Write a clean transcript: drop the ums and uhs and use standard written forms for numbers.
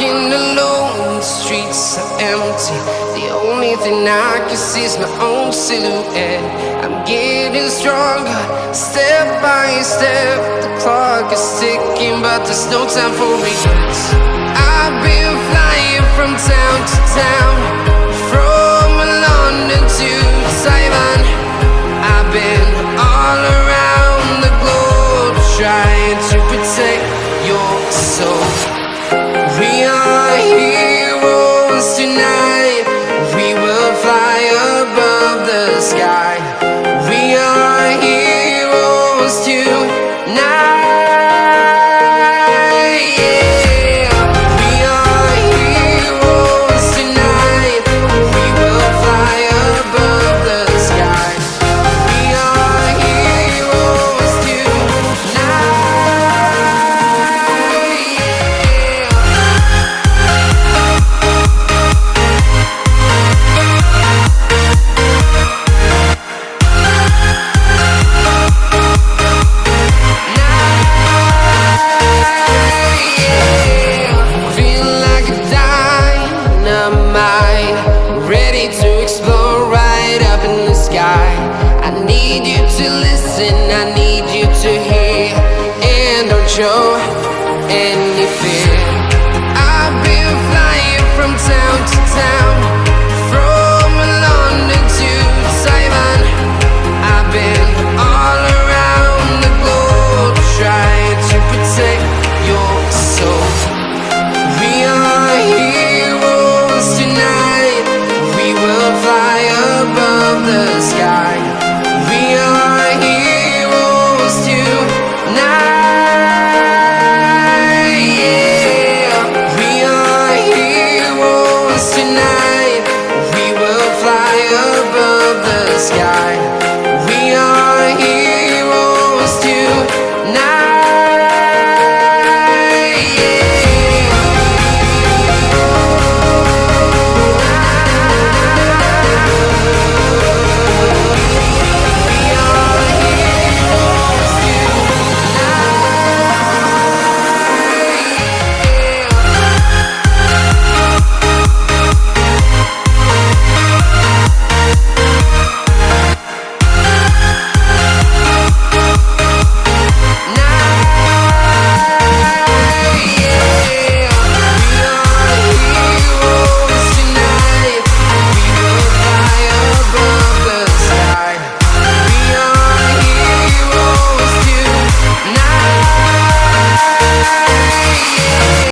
walking alone, the streets are empty. The only thing I can see is my own silhouette. I'm getting stronger, step by step. The clock is ticking, but there's no time for regrets. I've been flying from town to town, from London to Taiwan. I've been all around the globe, trying to protect your soul. We are heroes tonight. We will fly above the sky. We are heroes tonight. Yeah. We are heroes tonight. We will fly above the sky. We are heroes tonight. Feel like a dynamite, ready to explode right up in the sky. I need you to listen, I need you to hear, and don't show any fear.